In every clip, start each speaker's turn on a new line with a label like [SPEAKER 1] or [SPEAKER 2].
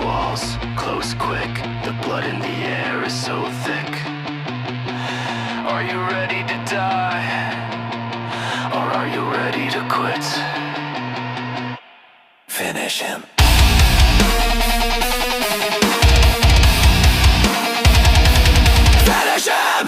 [SPEAKER 1] walls, close quick. The blood in the air is so thick. Are you ready to die? Or are you ready to quit? Finish him. Finish him!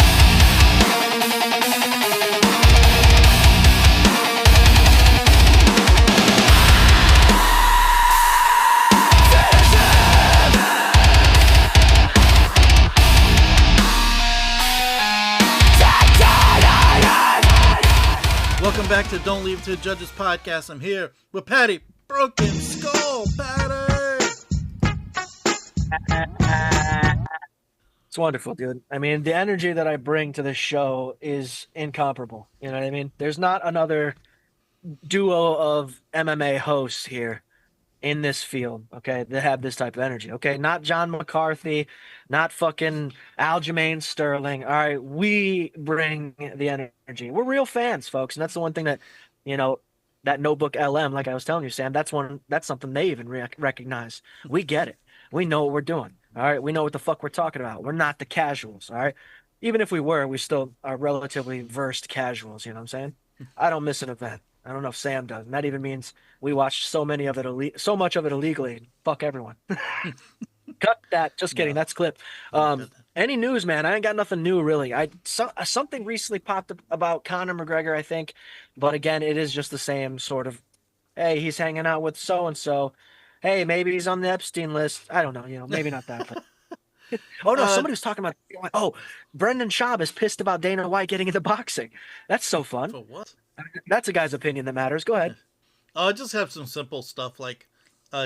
[SPEAKER 2] Welcome back to Don't Leave It to the Judges podcast. I'm here with Patty Broken Skull. Patty!
[SPEAKER 3] It's wonderful, dude. I mean, the energy that I bring to this show is incomparable. You know what I mean? There's not another duo of MMA hosts here in this field, okay, that have this type of energy, okay? Not John McCarthy, not fucking Aljamain Sterling. All right, we bring the energy. We're real fans, folks, and that's the one thing that, you know, that Notebook LM, like I was telling you, Sam, that's something they even recognize. We get it. We know what we're doing. All right, we know what the fuck we're talking about. We're not the casuals, all right? Even if we were, we still are relatively versed casuals, you know what I'm saying? I don't miss an event. I don't know if Sam does. And that even means we watch so much of it illegally. Fuck everyone. Cut that. Just kidding.
[SPEAKER 2] No.
[SPEAKER 3] That's clip. Any news, man? I ain't got nothing new, really. Something recently popped up about Conor McGregor, I think. But again, it is just the same sort of, hey, he's hanging out with so-and-so. Hey, maybe he's on the Epstein list. I don't know. You know, maybe not that. But... Oh, no. Somebody was talking about, oh, Brendan Schaub is pissed about Dana White getting into boxing. That's so fun.
[SPEAKER 2] For what?
[SPEAKER 3] That's a guy's opinion that matters. Go ahead.
[SPEAKER 2] I just have some simple stuff like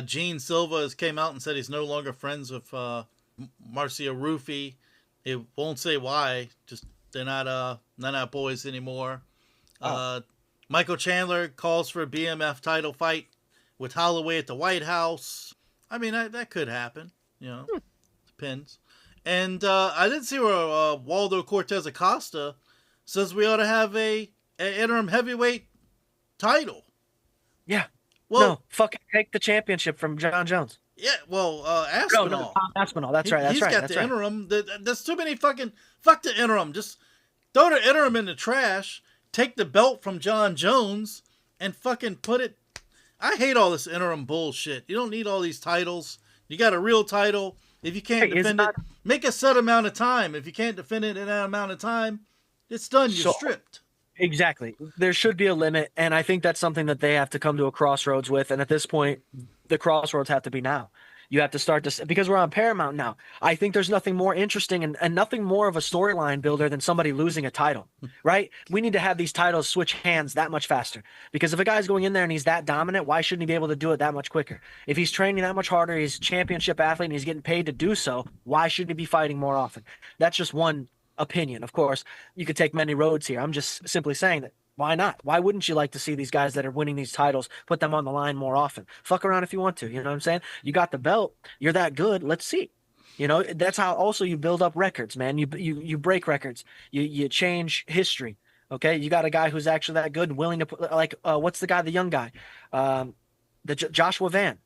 [SPEAKER 2] Gene Silva has came out and said he's no longer friends with Marcia Rufy. He won't say why. Just they're not boys anymore. Michael Chandler calls for a BMF title fight with Holloway at the White House. I mean, that could happen. You know, depends. And I did see where Waldo Cortez Acosta says we ought to have an interim heavyweight title.
[SPEAKER 3] Yeah.
[SPEAKER 2] Well,
[SPEAKER 3] no, fucking take the championship from John Jones.
[SPEAKER 2] Yeah, well, Aspinall.
[SPEAKER 3] No, Aspinall. That's right.
[SPEAKER 2] He's got the interim. There's too many fucking... Fuck the interim. Just throw the interim in the trash, take the belt from John Jones, and fucking put it... I hate all this interim bullshit. You don't need all these titles. You got a real title. If you can't defend it, make a set amount of time. If you can't defend it in that amount of time, it's done. You're stripped.
[SPEAKER 3] Exactly. There should be a limit, and I think that's something that they have to come to a crossroads with, and at this point, the crossroads have to be now. You have to start to, because we're on Paramount now. I think there's nothing more interesting and nothing more of a storyline builder than somebody losing a title, right? We need to have these titles switch hands that much faster, because if a guy's going in there and he's that dominant, why shouldn't he be able to do it that much quicker? If he's training that much harder, he's a championship athlete, and he's getting paid to do so, why shouldn't he be fighting more often? That's just one opinion. Of course, you could take many roads here. I'm just simply saying that why not? Why wouldn't you like to see these guys that are winning these titles put them on the line more often? Fuck around if you want to. You know what I'm saying? You got the belt. You're that good. Let's see. You know, that's how also you build up records, man. You break records. You change history. Okay, you got a guy who's actually that good and willing to put, like, what's the guy, the young guy, Joshua Van,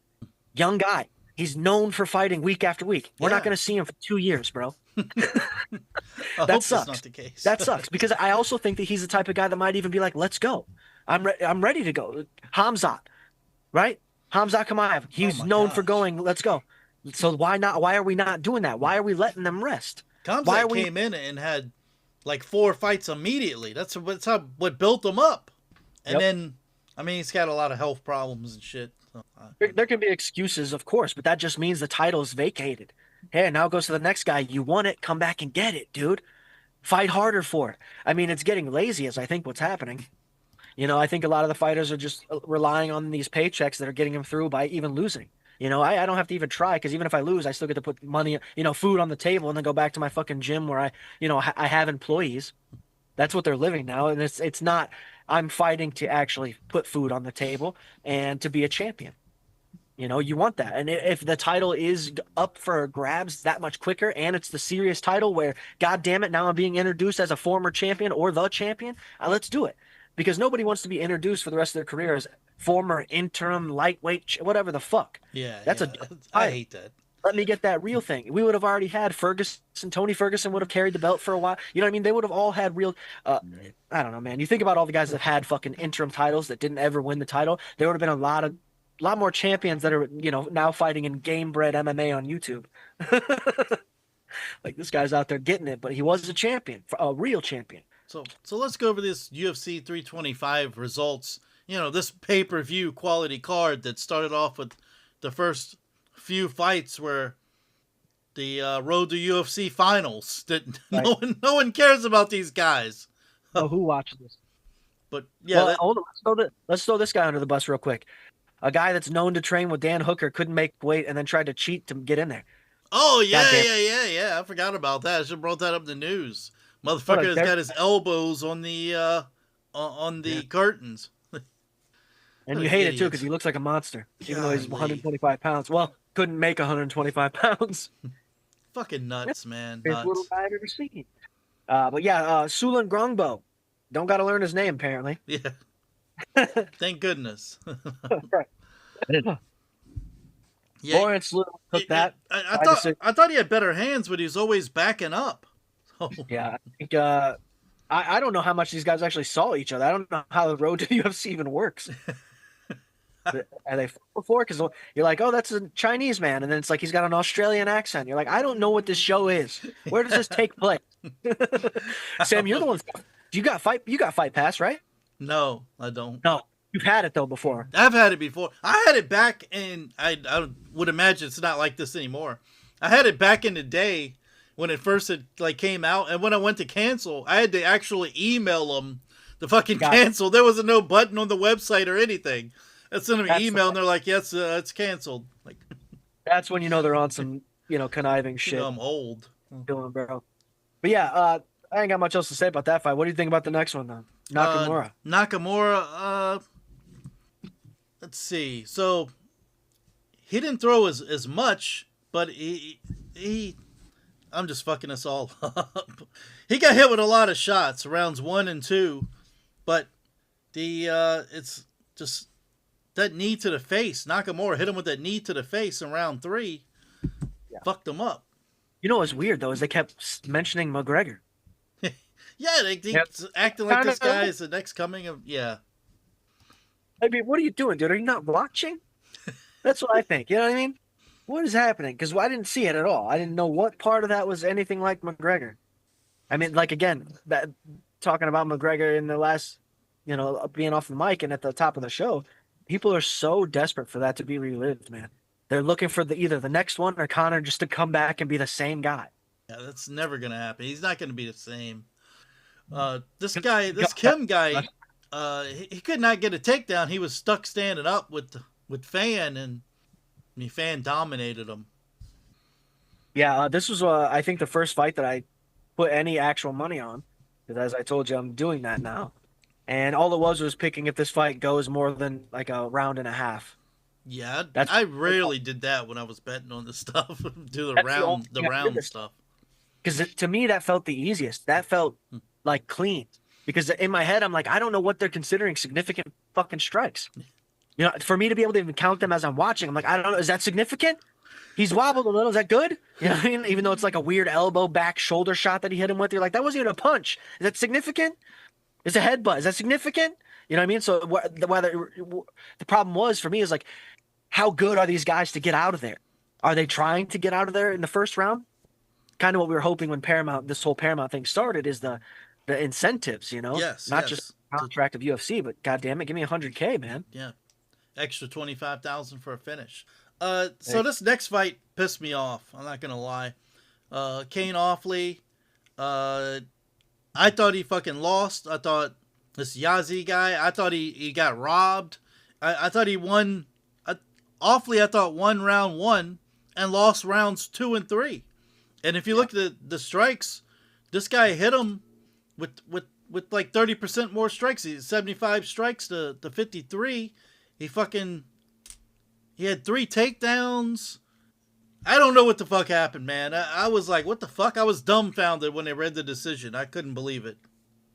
[SPEAKER 3] young guy. He's known for fighting week after week. We're not going to see him for 2 years, bro. That sucks.
[SPEAKER 2] Not the case.
[SPEAKER 3] That sucks, because I also think that he's the type of guy that might even be like, let's go. I'm ready to go. Hamzat, right? Hamzat Chimaev. He's known for going, let's go. So why not? Why are we not doing that? Why are we letting them rest?
[SPEAKER 2] Hamzat came in and had like 4 fights immediately. That's what built him up. And then, I mean, he's got a lot of health problems and shit.
[SPEAKER 3] There can be excuses, of course, but that just means the title is vacated. Hey, now it goes to the next guy. You won it. Come back and get it, dude. Fight harder for it. I mean, it's getting lazy, as I think what's happening. You know, I think a lot of the fighters are just relying on these paychecks that are getting them through by even losing. You know, I don't have to even try, because even if I lose, I still get to put money, you know, food on the table and then go back to my fucking gym where I have employees. That's what they're living now. And it's not, I'm fighting to actually put food on the table and to be a champion. You know, you want that. And if the title is up for grabs that much quicker, and it's the serious title where, God damn it, now I'm being introduced as a former champion or the champion, let's do it. Because nobody wants to be introduced for the rest of their career as former interim lightweight, whatever the fuck.
[SPEAKER 2] Yeah,
[SPEAKER 3] that's
[SPEAKER 2] I hate that.
[SPEAKER 3] Let me get that real thing. We would have already had Ferguson. Tony Ferguson would have carried the belt for a while. You know what I mean? They would have all had real. I don't know, man. You think about all the guys that had fucking interim titles that didn't ever win the title. There would have been lot more champions that are now fighting in game bred MMA on YouTube. Like this guy's out there getting it, but he was a champion, a real champion.
[SPEAKER 2] So let's go over this UFC 325 results. This pay-per-view quality card that started off with the first few fights were the road to UFC finals. That
[SPEAKER 3] Right.
[SPEAKER 2] no one cares about these guys.
[SPEAKER 3] Oh, who watches this?
[SPEAKER 2] But yeah,
[SPEAKER 3] Well, hold on. Let's throw this guy under the bus real quick. A guy that's known to train with Dan Hooker couldn't make weight and then tried to cheat to get in there.
[SPEAKER 2] oh yeah,
[SPEAKER 3] Goddamn.
[SPEAKER 2] yeah. I forgot about that. I should have brought that up in the news. Motherfucker
[SPEAKER 3] What a
[SPEAKER 2] has
[SPEAKER 3] der-
[SPEAKER 2] got his elbows on the curtains.
[SPEAKER 3] And
[SPEAKER 2] What
[SPEAKER 3] you
[SPEAKER 2] an
[SPEAKER 3] hate it too
[SPEAKER 2] idiot.
[SPEAKER 3] because he looks like a monster, even though he's
[SPEAKER 2] Golly.
[SPEAKER 3] 125 pounds. Well, couldn't make 125 pounds.
[SPEAKER 2] Fucking nuts, man.
[SPEAKER 3] Biggest little
[SPEAKER 2] Nuts.
[SPEAKER 3] guy I've ever seen. But yeah, Sulan Grongbo. Don't got to learn his name apparently.
[SPEAKER 2] Yeah. Thank goodness. Yeah,
[SPEAKER 3] Lawrence Little took that.
[SPEAKER 2] I
[SPEAKER 3] by
[SPEAKER 2] thought
[SPEAKER 3] decision.
[SPEAKER 2] I thought he had better hands, but he's always backing up. So,
[SPEAKER 3] Yeah, I think I don't know how much these guys actually saw each other. I don't know how the road to the UFC even works. Are they fought before? Because you're like, oh, that's a Chinese man, and then it's like he's got an Australian accent. You're like, I don't know what this show is. Where does this take place? Sam, you're the one. You got Fight Pass, right?
[SPEAKER 2] no, I don't.
[SPEAKER 3] No, you've had it though before.
[SPEAKER 2] I've had it before. I had it back in. I would imagine it's not like this anymore. I had it back in the day when it first came out, and when I went to cancel, I had to actually email them to fucking
[SPEAKER 3] Got it.
[SPEAKER 2] cancel. There was no button on the website or anything. I sent them an
[SPEAKER 3] That's
[SPEAKER 2] email,
[SPEAKER 3] the-
[SPEAKER 2] and they're like, "Yes, it's canceled." Like,
[SPEAKER 3] That's when you know they're on some conniving shit,
[SPEAKER 2] I'm old.
[SPEAKER 3] doing, bro. But yeah, I ain't got much else to say about that fight. What do you think about the next one though? Nakamura.
[SPEAKER 2] Nakamura. Let's see. So he didn't throw as much, but he I'm just fucking us all up. He got hit with a lot of shots, rounds 1 and 2, but it's just that knee to the face. Nakamura hit him with that knee to the face in round 3.
[SPEAKER 3] Yeah.
[SPEAKER 2] Fucked him up.
[SPEAKER 3] You know what's weird though is they kept mentioning McGregor.
[SPEAKER 2] Yeah, they
[SPEAKER 3] Yep.
[SPEAKER 2] acting like this
[SPEAKER 3] Kinda-
[SPEAKER 2] guy is the next coming of
[SPEAKER 3] I mean, what are you doing, dude? Are you not watching? That's what I think. You know what I mean? What is happening? Because I didn't see it at all. I didn't know what part of that was anything like McGregor. I mean, like again, that talking about McGregor in the last, being off the mic and at the top of the show, people are so desperate for that to be relived, man. They're looking for either the next one or Conor just to come back and be the same guy.
[SPEAKER 2] Yeah, that's never gonna happen. He's not gonna be the same. This Kim guy, he could not get a takedown. He was stuck standing up with Fan, and Fan dominated him.
[SPEAKER 3] Yeah, this was I think the first fight that I put any actual money on, because as I told you, I'm doing that now, and all it was picking if this fight goes more than like a round and a half.
[SPEAKER 2] Yeah,
[SPEAKER 3] That's-
[SPEAKER 2] I rarely did that when I was betting on this stuff. Do the
[SPEAKER 3] That's the only
[SPEAKER 2] round
[SPEAKER 3] thing I did this-
[SPEAKER 2] stuff.
[SPEAKER 3] Because to me, that felt the easiest. That felt like clean. Because in my head, I'm like, I don't know what they're considering significant fucking strikes. For me to be able to even count them as I'm watching, I'm like, I don't know. Is that significant? He's wobbled a little. Is that good? You know what I mean? Even though it's like a weird elbow back shoulder shot that he hit him with, you're like, that wasn't even a punch. Is that significant? It's a headbutt. Is that significant? You know what I mean? So whether the problem was for me is like, how good are these guys to get out of there? Are they trying to get out of there in the first round? Kind of what we were hoping when this whole Paramount thing started is the incentives,
[SPEAKER 2] Yes,
[SPEAKER 3] not
[SPEAKER 2] yes.
[SPEAKER 3] just contract of UFC, but goddamn it, give me $100K, man.
[SPEAKER 2] Yeah, extra 25,000 for a finish. So this next fight pissed me off. I'm not gonna lie. Kane Offley. I thought he fucking lost. I thought this Yazzie guy. I thought he got robbed. I thought he won. Offley, I thought won round 1 and lost rounds 2 and 3. And if you look at the strikes, this guy hit him with like 30% more strikes. He's 75 strikes to 53. He had 3 takedowns. I don't know what the fuck happened, man. I was like, what the fuck? I was dumbfounded when they read the decision. I couldn't believe it.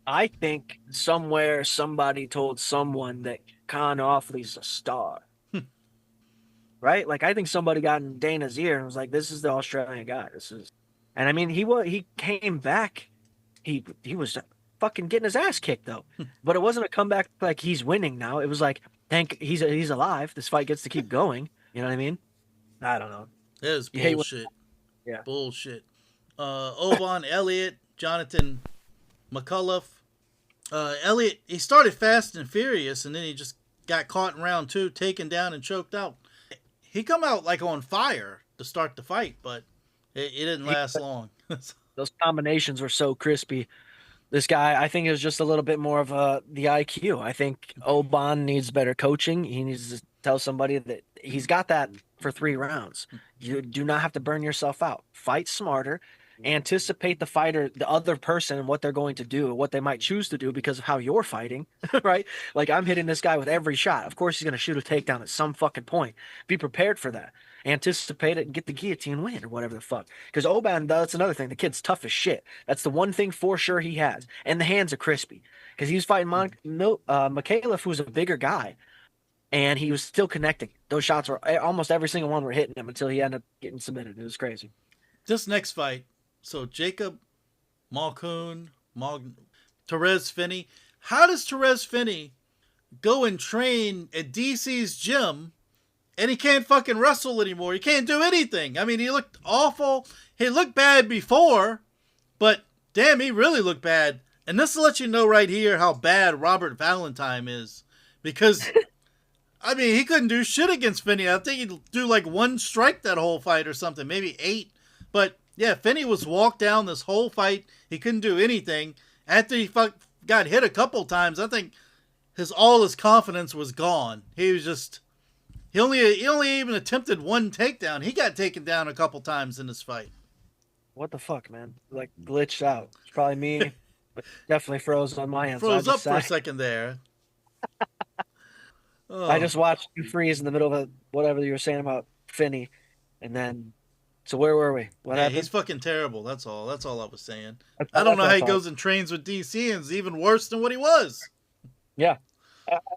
[SPEAKER 3] I think somewhere somebody told someone that Con Offley's a star. right? Like I think somebody got in Dana's ear and was like, "This is the Australian guy. This is," and I mean, he came back. He was fucking getting his ass kicked though, but it wasn't a comeback like he's winning now. It was like, thank he's alive. This fight gets to keep going. You know what I mean? I don't know.
[SPEAKER 2] It is
[SPEAKER 3] You hate
[SPEAKER 2] bullshit.
[SPEAKER 3] Yeah.
[SPEAKER 2] Bullshit. Oban Elliott, Jonathan McCullough. Elliott, he started fast and furious, and then he just got caught in round 2, taken down and choked out. He come out like on fire to start the fight, but it didn't last long.
[SPEAKER 3] Those combinations were so crispy. This guy, I think, is just a little bit more of the IQ. I think Oban needs better coaching. He needs to tell somebody that he's got that for 3 rounds. You do not have to burn yourself out. Fight smarter. Anticipate the fighter, the other person, and what they're going to do, what they might choose to do because of how you're fighting, right? Like I'm hitting this guy with every shot. Of course, he's going to shoot a takedown at some fucking point. Be prepared for that. Anticipate it and get the guillotine win or whatever the fuck. Because Oban, that's another thing. The kid's tough as shit. That's the one thing for sure he has. And the hands are crispy. Because he was fighting Mikhailov, who's a bigger guy. And he was still connecting. Those shots were almost every single one were hitting him until he ended up getting submitted. It was crazy.
[SPEAKER 2] This next fight, so Jacob Malkoun, Therese Finney. How does Therese Finney go and train at DC's gym and he can't fucking wrestle anymore? He can't do anything. I mean, he looked awful. He looked bad before, but damn, he really looked bad. And this will let you know right here how bad Robert Valentine is. Because, I mean, he couldn't do shit against Finney. I think he'd do like 1 strike that whole fight or something, maybe 8. But yeah, Finney was walked down this whole fight. He couldn't do anything. After he got hit a couple times, I think all his confidence was gone. He was just he only even attempted 1 takedown. He got taken down a couple times in this fight.
[SPEAKER 3] What the fuck, man? Like glitched out. It's probably me, but definitely froze on my end.
[SPEAKER 2] Froze
[SPEAKER 3] so
[SPEAKER 2] up for a second there.
[SPEAKER 3] I just watched you freeze in the middle of whatever you were saying about Finney, and then. So where were we? What happened?
[SPEAKER 2] He's fucking terrible. That's all. That's all I was saying. I don't know how he goes and trains with DC and is even worse than what he was.
[SPEAKER 3] Yeah.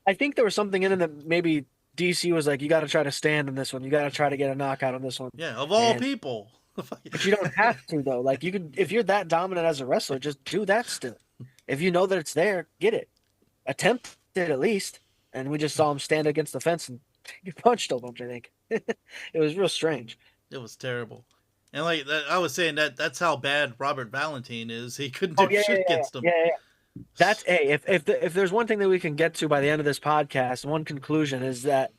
[SPEAKER 3] I think there was something in it that maybe DC was like, you got to try to stand in this one. You got to try to get a knockout on this one.
[SPEAKER 2] Yeah, of all people.
[SPEAKER 3] But you don't have to, though. Like, you could, if you're that dominant as a wrestler, just do that still. If you know that it's there, get it. Attempt it at least. And we just saw him stand against the fence and get punched a bunch, I think. It was real strange.
[SPEAKER 2] It was terrible. And like I was saying, that's how bad Robert Valentine is. He couldn't do shit against him.
[SPEAKER 3] Yeah. That's if there's one thing that we can get to by the end of this podcast, one conclusion is that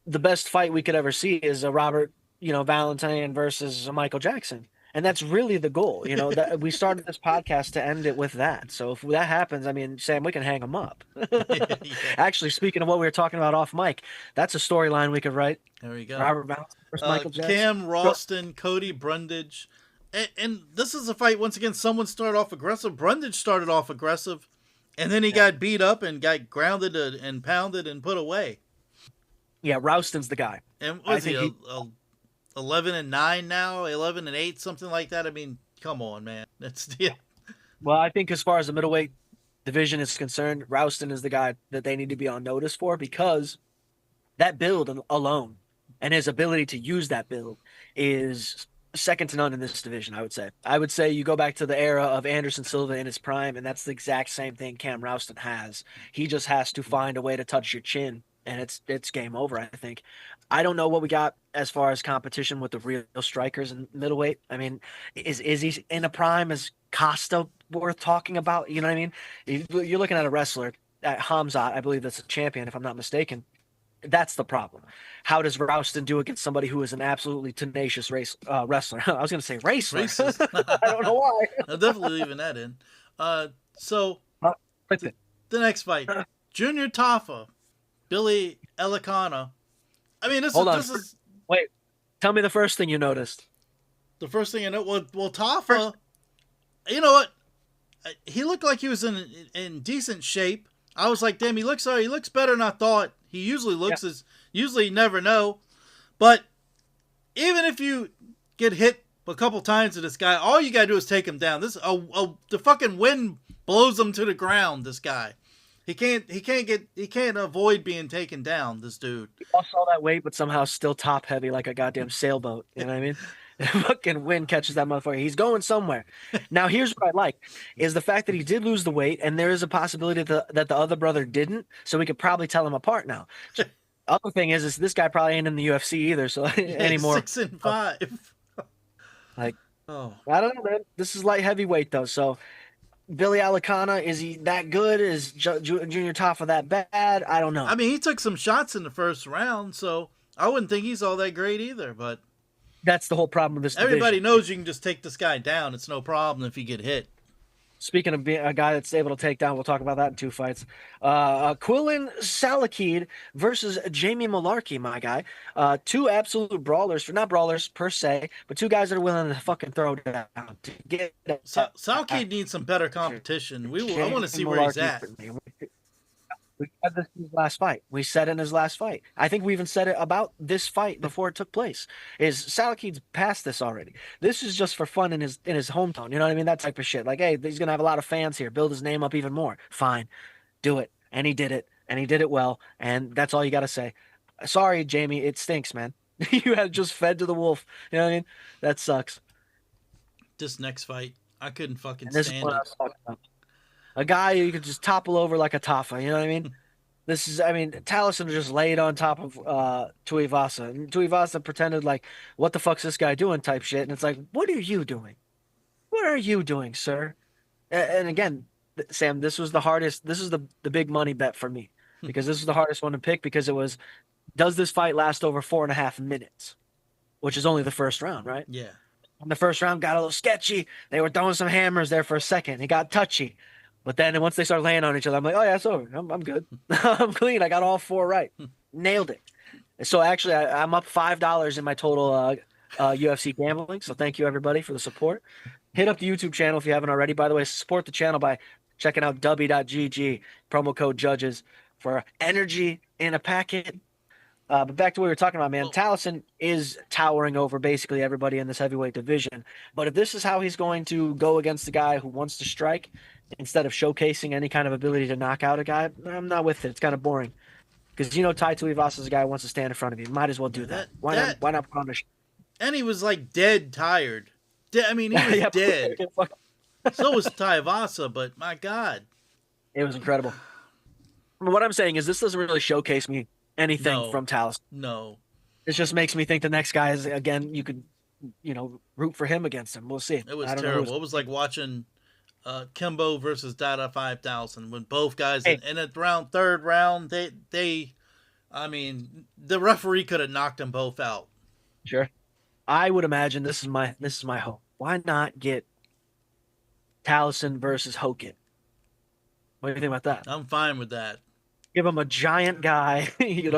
[SPEAKER 3] the best fight we could ever see is a Robert, Valentine versus a Michael Jackson. And that's really the goal. That we started this podcast to end it with that. So if that happens, I mean, Sam, we can hang them up.
[SPEAKER 2] Yeah.
[SPEAKER 3] Actually, speaking of what we were talking about off mic, that's a storyline we could write.
[SPEAKER 2] There we go.
[SPEAKER 3] Robert Valentine versus Michael Jackson.
[SPEAKER 2] Cam Ralston, Cody Brundage. And this is a fight, once again, someone started off aggressive. Brundage started off aggressive, and then he got beat up and got grounded and pounded and put away.
[SPEAKER 3] Yeah, Ralston's the guy.
[SPEAKER 2] And was he 11-9 now? 11-8, something like that? I mean, come on, man.
[SPEAKER 3] Well, I think as far as the middleweight division is concerned, Ralston is the guy that they need to be on notice for, because that build alone and his ability to use that build is second to none in this division, I would say. I would say you go back to the era of Anderson Silva in his prime, and that's the exact same thing Cam Ralston has. He just has to find a way to touch your chin, and it's game over, I think. I don't know what we got as far as competition with the real strikers in middleweight. I mean, is he in a prime? Is Costa worth talking about? You know what I mean? You're looking at a wrestler, at Hamzat, I believe that's a champion, if I'm not mistaken. That's the problem. How does Ralston do against somebody who is an absolutely tenacious wrestler? I was going to say racer. I don't know why.
[SPEAKER 2] I'm definitely leaving that in. So the next fight, Junior Tafa, Billy Elikana. I mean, this is.
[SPEAKER 3] Wait, tell me the first thing you noticed.
[SPEAKER 2] The first thing I know, well, Tafa. You know what? He looked like he was in decent shape. I was like, damn, he looks better than I thought. He usually looks usually you never know. But even if you get hit a couple times with this guy, all you gotta do is take him down. The fucking wind blows him to the ground, this guy. He can't avoid being taken down. This dude.
[SPEAKER 3] He lost all that weight, but somehow still top heavy like a goddamn sailboat. You know what I mean? Fucking wind catches that motherfucker. He's going somewhere. Now, here's what I like is the fact that he did lose the weight, and there is a possibility that the other brother didn't. So we could probably tell them apart now. Other thing is this guy probably ain't in the UFC either, so anymore.
[SPEAKER 2] 6-5.
[SPEAKER 3] Like,
[SPEAKER 2] oh,
[SPEAKER 3] I don't know, man. This is light heavyweight though, so. Billy Alicana, is he that good? Is Junior Taffa that bad? I don't know.
[SPEAKER 2] I mean, he took some shots in the first round, so I wouldn't think he's all that great either. But
[SPEAKER 3] that's the whole problem with this
[SPEAKER 2] everybody
[SPEAKER 3] division.
[SPEAKER 2] knows you can just take this guy down. It's no problem if you get hit.
[SPEAKER 3] Speaking of being a guy that's able to take down, we'll talk about that in 2 fights. Quillan Salakid versus Jamie Malarkey, my guy. 2 absolute brawlers, not brawlers per se, but 2 guys that are willing to fucking throw down. To get
[SPEAKER 2] Salakid needs some better competition. I want to see where he's at.
[SPEAKER 3] We said this in his last fight. We said it in his last fight. I think we even said it about this fight before it took place. Is Salakid's past this already? This is just for fun in his hometown. You know what I mean? That type of shit. Like, hey, he's gonna have a lot of fans here. Build his name up even more. Fine, do it. And he did it. And he did it well. And that's all you gotta say. Sorry, Jamie. It stinks, man. You had just fed to the wolf. You know what I mean? That sucks.
[SPEAKER 2] This next fight, I couldn't fucking
[SPEAKER 3] This is
[SPEAKER 2] stand
[SPEAKER 3] what I
[SPEAKER 2] it.
[SPEAKER 3] was talking about. A guy you could just topple over like a Taffa, you know what I mean? Talison just laid on top of Tuivasa. And Tuivasa pretended like, what the fuck's this guy doing type shit. And it's like, what are you doing? What are you doing, sir? And again, Sam, this was the hardest. This is the big money bet for me. Because this was the hardest one to pick because it was, does this fight last over 4.5 minutes? Which is only the first round, right?
[SPEAKER 2] Yeah.
[SPEAKER 3] And the first round got a little sketchy. They were throwing some hammers there for a second. It got touchy. But then once they start laying on each other, I'm like, oh, yeah, it's over. I'm good. I'm clean. I got all 4 right. Nailed it. So actually, I'm up $5 in my total UFC gambling. So thank you, everybody, for the support. Hit up the YouTube channel if you haven't already. By the way, support the channel by checking out w.gg, promo code judges for energy in a packet. But back to what we were talking about, man. Talison is towering over basically everybody in this heavyweight division. But if this is how he's going to go against the guy who wants to strike instead of showcasing any kind of ability to knock out a guy, I'm not with it. It's kind of boring. Because Tai Tuivasa is a guy who wants to stand in front of you. Might as well do that. Why not put on the
[SPEAKER 2] And he was like dead tired. He was dead. So was Tuivasa, but my God.
[SPEAKER 3] It was incredible. But what I'm saying is this doesn't really showcase me anything from Talison.
[SPEAKER 2] No.
[SPEAKER 3] It just makes me think the next guy is, again, you could, root for him against him. We'll see.
[SPEAKER 2] It was terrible. It was like watching Kimbo versus Dada 5000 when both guys in the third round, the referee could have knocked them both out.
[SPEAKER 3] Sure. I would imagine this is my hope. Why not get Talison versus Hogan? What do you think about that?
[SPEAKER 2] I'm fine with that.
[SPEAKER 3] Give him a giant guy,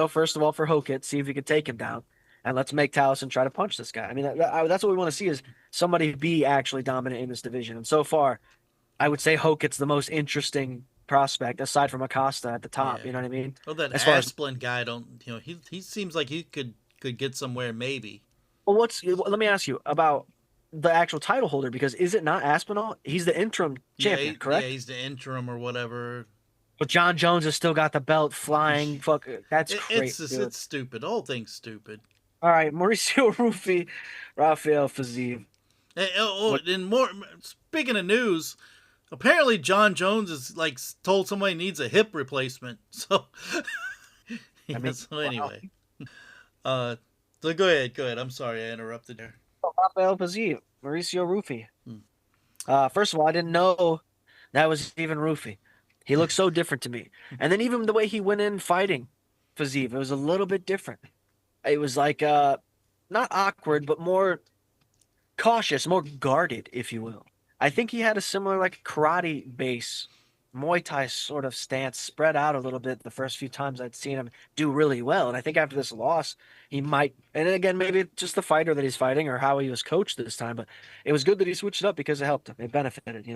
[SPEAKER 3] first of all for Hokit, see if he could take him down. And let's make Talison try to punch this guy. I mean, that's what we want to see is somebody be actually dominant in this division. And so far, I would say Hokit's the most interesting prospect aside from Acosta at the top. Yeah. You know what I mean?
[SPEAKER 2] Well, that Asplin guy, he seems like he could get somewhere maybe.
[SPEAKER 3] Well, let me ask you about the actual title holder, because is it not Aspinall? He's the interim champion, correct?
[SPEAKER 2] Yeah, he's the interim or whatever.
[SPEAKER 3] But John Jones has still got the belt flying. Fuck, that's crazy.
[SPEAKER 2] It's stupid. The whole thing's stupid.
[SPEAKER 3] All right, Mauricio Rufy, Rafael Fiziev.
[SPEAKER 2] And more. Speaking of news, apparently John Jones is told somebody he needs a hip replacement. So, anyway, so go ahead. I'm sorry I interrupted there.
[SPEAKER 3] Rafael Fiziev, Mauricio Rufy. First of all, I didn't know that was even Rufy. He looked so different to me. And then even the way he went in fighting Fiziev, it was a little bit different. It was like not awkward, but more cautious, more guarded, if you will. I think he had a similar karate base, Muay Thai sort of stance, spread out a little bit the first few times I'd seen him do really well. And I think after this loss, he might, and again, maybe it's just the fighter that he's fighting or how he was coached this time, but it was good that he switched it up because it helped him. It benefited,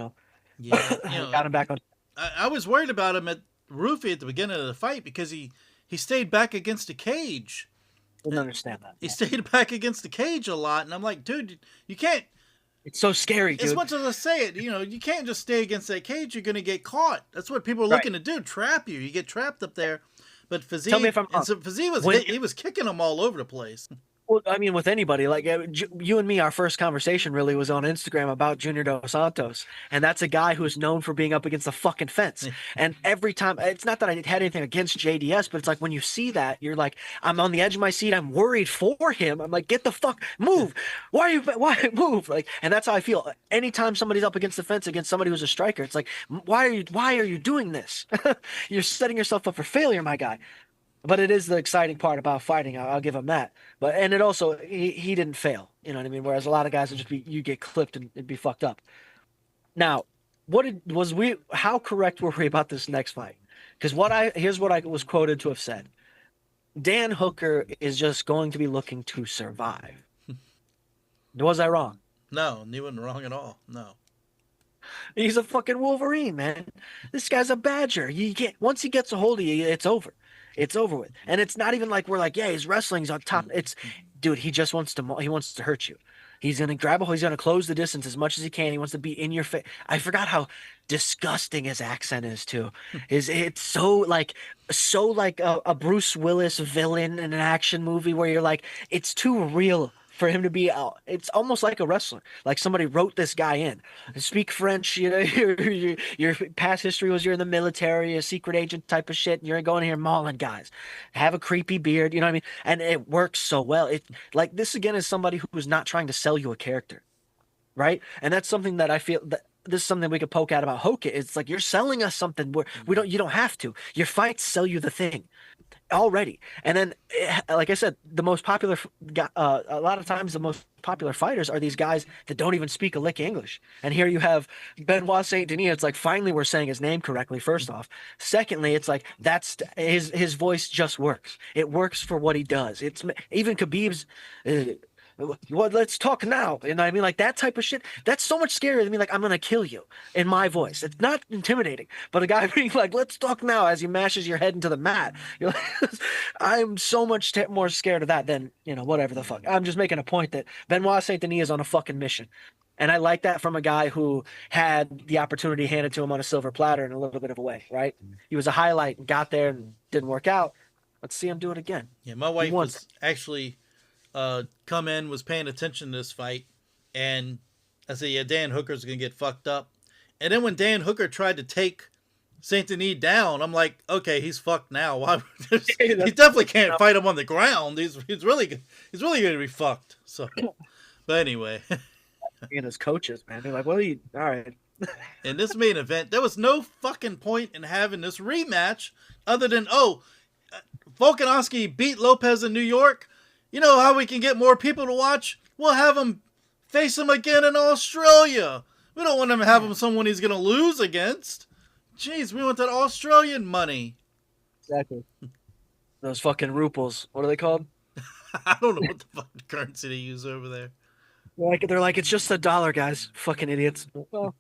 [SPEAKER 2] Yeah.
[SPEAKER 3] Got him back on.
[SPEAKER 2] I was worried about him at Rufy at the beginning of the fight because he stayed back against the cage.
[SPEAKER 3] Didn't understand that.
[SPEAKER 2] He stayed back against the cage a lot, and I'm like, dude, you can't.
[SPEAKER 3] It's so scary,
[SPEAKER 2] As
[SPEAKER 3] dude.
[SPEAKER 2] much as I say it, you can't just stay against that cage. You're going to get caught. That's what people are
[SPEAKER 3] Right.
[SPEAKER 2] looking to do, trap you. You get trapped up there. But
[SPEAKER 3] Tell me if I'm wrong. When-
[SPEAKER 2] he was kicking them all over the place.
[SPEAKER 3] Well, I mean, with anybody, like you and me, our first conversation really was on Instagram about Junior Dos Santos, and that's a guy who's known for being up against the fucking fence. And every time, it's not that I had anything against JDS, but it's like when you see that, you're like, I'm on the edge of my seat. I'm worried for him. I'm like, get the fuck, move. Why move? Like, and that's how I feel. Anytime somebody's up against the fence against somebody who's a striker, it's like, why are you doing this? You're setting yourself up for failure, my guy. But it is the exciting part about fighting. I'll give him that. But and it also he didn't fail. You know what I mean? Whereas a lot of guys would just be you get clipped and it'd be fucked up. Now, how correct were we about this next fight? Because here's what I was quoted to have said. Dan Hooker is just going to be looking to survive. Was I wrong?
[SPEAKER 2] No, you weren't wrong at all. No.
[SPEAKER 3] He's a fucking Wolverine, man. This guy's a badger. You can't once he gets a hold of you, it's over. It's over with. And it's not even like we're like, yeah, his wrestling's on top. It's, dude, he just wants to hurt you. He's going to grab a hold. He's going to close the distance as much as he can. He wants to be in your face. I forgot how disgusting his accent is too. It's so like a Bruce Willis villain in an action movie where you're like, it's too real for him to be out. It's almost like a wrestler. Like somebody wrote this guy in. Speak French, your past history was you're in the military, a secret agent type of shit, and you're going here mauling guys. Have a creepy beard, you know what I mean? And it works so well. It like this again is somebody who's not trying to sell you a character. Right? And that's something that I feel that this is something we could poke at about Hoka. It's like you're selling us something where you don't have to. Your fights sell you the thing already. And then, like I said, the most popular, a lot of times the most popular fighters are these guys that don't even speak a lick of English. And here you have Benoit Saint Denis. It's like finally we're saying his name correctly. First off, secondly, it's like that's his voice just works. It works for what he does. It's even Khabib's. Well, let's talk now. And I mean, like that type of shit, that's so much scarier than me. Like, I'm going to kill you in my voice. It's not intimidating, but a guy being like, let's talk now as he mashes your head into the mat. You're like, I'm so much more scared of that than, whatever the fuck. I'm just making a point that Benoit Saint Denis is on a fucking mission. And I like that from a guy who had the opportunity handed to him on a silver platter in a little bit of a way, right? He was a highlight and got there and didn't work out. Let's see him do it again.
[SPEAKER 2] Yeah, my wife was actually was paying attention to this fight, and I said, yeah, Dan Hooker's gonna get fucked up. And then when Dan Hooker tried to take Saint Denis down, I'm like, okay, he's fucked now. Why? He definitely can't fight him on the ground. He's really gonna be fucked. So, but anyway,
[SPEAKER 3] and his coaches, man, they're like, well, all right.
[SPEAKER 2] In this main event, there was no fucking point in having this rematch other than Volkanovski beat Lopez in New York. You know how we can get more people to watch? We'll have him face him again in Australia. We don't want him to have him someone he's going to lose against. Jeez, we want that Australian money.
[SPEAKER 3] Exactly. Those fucking ruples. What are they called?
[SPEAKER 2] I don't know what the fucking currency they use over there.
[SPEAKER 3] They're like, it's just $1, guys. Fucking idiots. Well,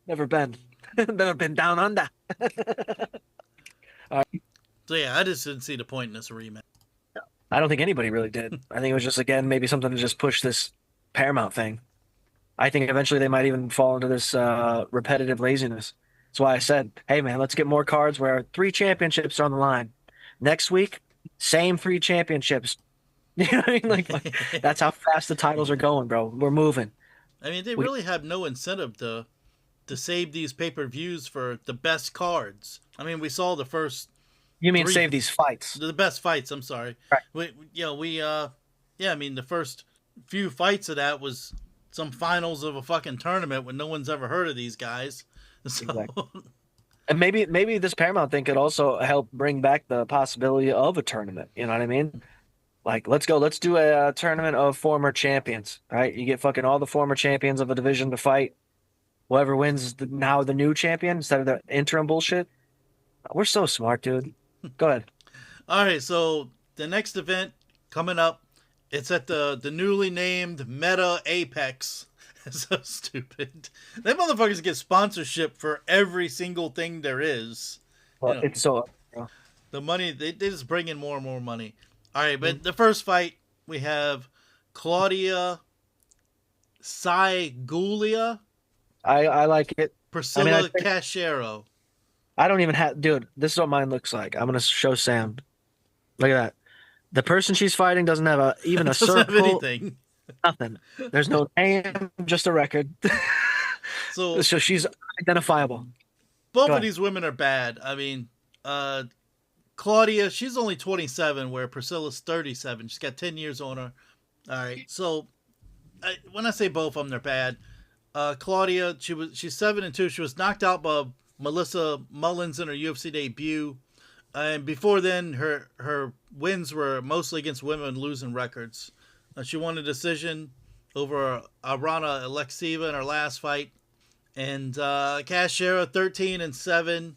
[SPEAKER 3] never been. Never been down under.
[SPEAKER 2] So yeah, I just didn't see the point in this rematch.
[SPEAKER 3] I don't think anybody really did. I think it was just, again, maybe something to just push this Paramount thing. I think eventually they might even fall into this repetitive laziness. That's why I said, hey, man, let's get more cards where 3 championships are on the line. Next week, same 3 championships. You know what I mean? Like that's how fast the titles are going, bro. We're moving.
[SPEAKER 2] I mean, they really have no incentive to save these pay-per-views for the best cards. I mean, we saw the first...
[SPEAKER 3] You mean save these fights?
[SPEAKER 2] The best fights, I'm sorry.
[SPEAKER 3] Right.
[SPEAKER 2] I mean, the first few fights of that was some finals of a fucking tournament when no one's ever heard of these guys. So...
[SPEAKER 3] Exactly. And maybe this Paramount thing could also help bring back the possibility of a tournament. You know what I mean? Like, let's do a tournament of former champions, right? You get fucking all the former champions of a division to fight. Whoever wins is now the new champion instead of the interim bullshit. We're so smart, dude. Go ahead.
[SPEAKER 2] All right, so the next event coming up, it's at the newly named Meta Apex. It's so stupid. They motherfuckers get sponsorship for every single thing there is.
[SPEAKER 3] Well, it's so...
[SPEAKER 2] The money, they just bring in more and more money. All right, but the first fight, we have Claudia Sai Gulia,
[SPEAKER 3] I like it.
[SPEAKER 2] Priscilla
[SPEAKER 3] I think
[SPEAKER 2] Cachero.
[SPEAKER 3] I don't even have, dude. This is what mine looks like. I'm gonna show Sam. Look at that. The person she's fighting doesn't have even a
[SPEAKER 2] Doesn't have
[SPEAKER 3] circle.
[SPEAKER 2] anything.
[SPEAKER 3] Nothing. There's no name, just a record.
[SPEAKER 2] So
[SPEAKER 3] So she's identifiable.
[SPEAKER 2] both
[SPEAKER 3] Go
[SPEAKER 2] of
[SPEAKER 3] ahead.
[SPEAKER 2] these women are bad. I mean, Claudia, she's only 27, where Priscilla's 37. She's got 10 years on her. All right. So when I say both of them, they're bad. Claudia, she's 7-2. She was knocked out by Melissa Mullins in her UFC debut. And before then, her wins were mostly against women losing records. She won a decision over Arana Alexieva in her last fight. And Cachera, 13-7.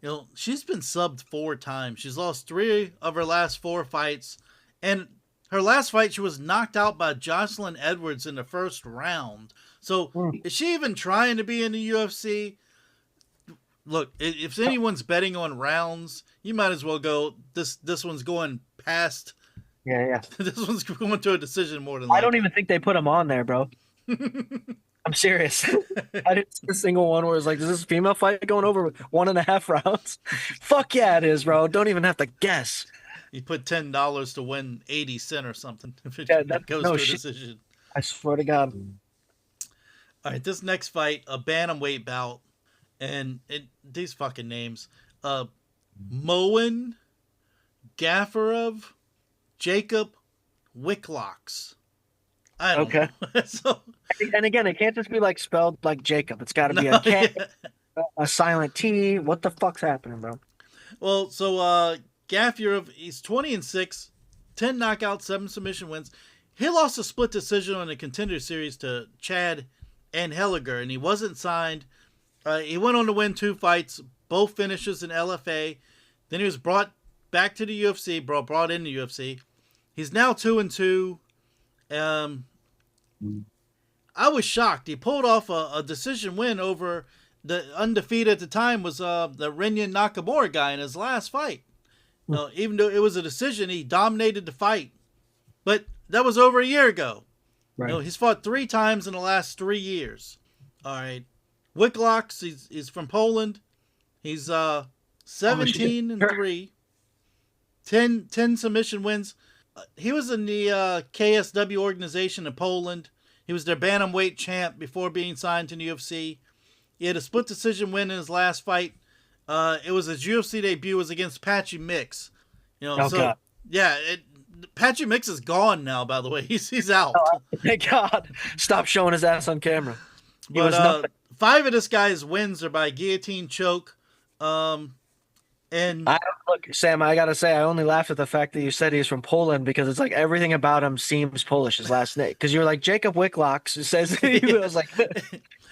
[SPEAKER 2] You know, she's been subbed 4 times. She's lost 3 of her last 4 fights. And her last fight, she was knocked out by Jocelyn Edwards in the first round. So, is she even trying to be in the UFC? Look, if anyone's betting on rounds, you might as well go, this one's going past,
[SPEAKER 3] Yeah.
[SPEAKER 2] this one's going to a decision more than
[SPEAKER 3] I
[SPEAKER 2] likely.
[SPEAKER 3] don't even think they put him on there, bro. I'm serious. I didn't see a single one where it's like, is this female fight going over 1.5 rounds? Fuck yeah, it is, bro. Don't even have to guess.
[SPEAKER 2] You put $10 to win 80 cents or something if it
[SPEAKER 3] Yeah, that-
[SPEAKER 2] goes
[SPEAKER 3] no
[SPEAKER 2] to a
[SPEAKER 3] shit.
[SPEAKER 2] decision.
[SPEAKER 3] I swear to God.
[SPEAKER 2] All right, this next fight, a bantamweight bout, and these fucking names, Moen Gafarov, Jacob Wicklocks. I don't know. So,
[SPEAKER 3] And again, it can't just be like spelled like Jacob. It's got to be a K, a silent T. What the fuck's happening, bro?
[SPEAKER 2] well, so Gafarov, he's 20-6, 10 knockouts, 7 submission wins. He lost a split decision on the Contender Series to Chad and Helliger, and he wasn't signed. He went on to win 2 fights, both finishes in LFA. Then he was brought back to the UFC, brought in the UFC. He's now 2-2. I was shocked. He pulled off a decision win over the undefeated at the time was the Renyan Nakamura guy in his last fight. Even though it was a decision, he dominated the fight. But that was over a year ago.
[SPEAKER 3] Right.
[SPEAKER 2] He's fought 3 times in the last 3 years. All right. Wicklocks, he's from Poland. He's 17-3. 10 submission wins. He was in the KSW organization in Poland. He was their bantamweight champ before being signed to the UFC. He had a split decision win in his last fight. It was his UFC debut was against Patchy Mix.
[SPEAKER 3] God.
[SPEAKER 2] Yeah, Patchy Mix is gone now. By the way, he's out.
[SPEAKER 3] Thank God. Stop showing his ass on camera. He was
[SPEAKER 2] But
[SPEAKER 3] nothing.
[SPEAKER 2] 5 of this guy's wins are by guillotine choke. And
[SPEAKER 3] Look, Sam, I gotta say, I only laughed at the fact that you said he's from Poland because it's like everything about him seems Polish. His last name, because you were like Jacob Wicklocks. It says he was like,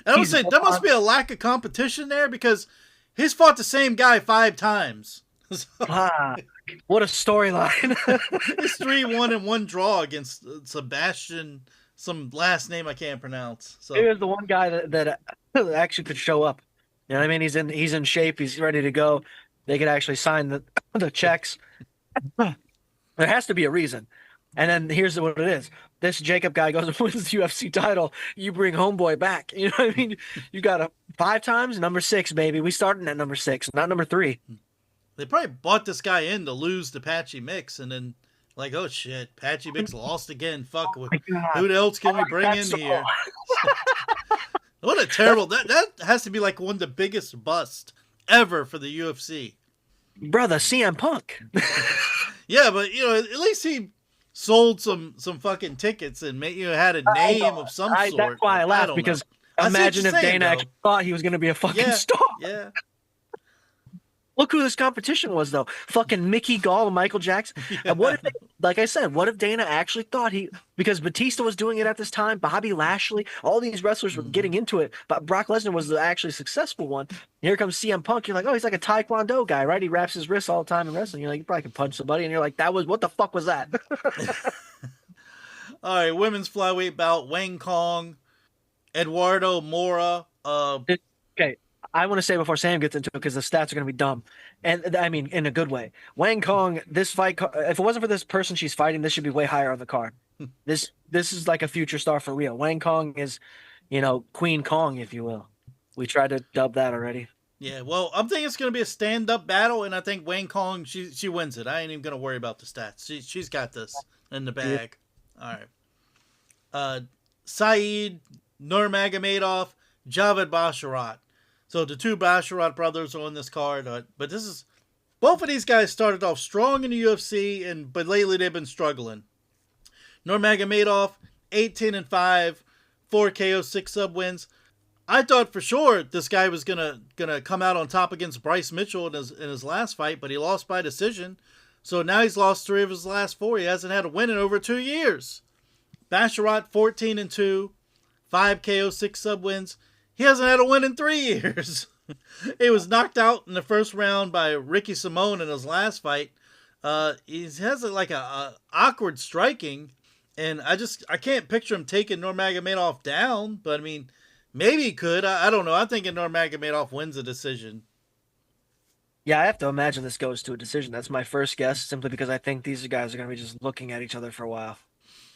[SPEAKER 2] I would say there must be a lack of competition there because he's fought the same guy 5 times. So,
[SPEAKER 3] what a storyline.
[SPEAKER 2] it's 3-1 and 1 draw against Sebastian, some last name I can't pronounce. So
[SPEAKER 3] He was the one guy that actually could show up. You know what I mean? He's in shape. He's ready to go. They could actually sign the checks. There has to be a reason. And then here's what it is. This Jacob guy goes and wins the UFC title. You bring homeboy back. You know what I mean? You got a 5 times, number 6, baby. We starting at number 6, not number 3.
[SPEAKER 2] they probably bought this guy in to lose to Patchy Mix, and then like, oh shit, Patchy Mix lost again. Fuck, who else can we bring in here? What a terrible that has to be like one of the biggest busts ever for the UFC.
[SPEAKER 3] Brother, CM Punk.
[SPEAKER 2] Yeah, but at least he sold some fucking tickets and had a name of some sort.
[SPEAKER 3] That's why I laughed,
[SPEAKER 2] don't
[SPEAKER 3] because
[SPEAKER 2] know. I see what
[SPEAKER 3] imagine
[SPEAKER 2] you're
[SPEAKER 3] if
[SPEAKER 2] saying,
[SPEAKER 3] Dana
[SPEAKER 2] though.
[SPEAKER 3] actually thought he was going to be a fucking
[SPEAKER 2] Yeah,
[SPEAKER 3] star.
[SPEAKER 2] yeah.
[SPEAKER 3] Look who this competition was, though. Fucking Mickey Gall and Michael Jackson. And what if, like I said, what if Dana actually thought because Batista was doing it at this time, Bobby Lashley, all these wrestlers were getting into it, but Brock Lesnar was the actually successful one. Here comes CM Punk. You're like, oh, he's like a Taekwondo guy, right? He wraps his wrists all the time in wrestling. You're like, you probably can punch somebody. And you're like, what the fuck was that?
[SPEAKER 2] All right, women's flyweight bout: Wang Kong, Eduardo Mora.
[SPEAKER 3] Okay. I want to say before Sam gets into it, because the stats are going to be dumb. And I mean, in a good way. Wang Kong, this fight, if it wasn't for this person she's fighting, this should be way higher on the card. This is like a future star for real. Wang Kong is, Queen Kong, if you will. We tried to dub that already.
[SPEAKER 2] Yeah, well, I'm thinking it's gonna be a stand-up battle, and I think Wayne Kong she wins it. I ain't even gonna worry about the stats. She's got this in the bag. All right. Saeed Nurmagomedov, Javed Basharat. So the two Basharat brothers are on this card, but this is both of these guys started off strong in the UFC, but lately they've been struggling. Nurmagomedov 18-5, 4 KO, 6 sub wins. I thought for sure this guy was gonna come out on top against Bryce Mitchell in his last fight, but he lost by decision. So now he's lost 3 of his last 4. He hasn't had a win in over 2 years. Basharat 14-2, 5 KO, 6 sub wins. He hasn't had a win in 3 years. He was knocked out in the first round by Ricky Simone in his last fight. He has like a awkward striking, and I can't picture him taking Nurmagomedov down. But I mean, maybe he could. I don't know. I'm thinking Nurmagomedov wins a decision.
[SPEAKER 3] Yeah, I have to imagine this goes to a decision. That's my first guess, simply because I think these guys are going to be just looking at each other for a while.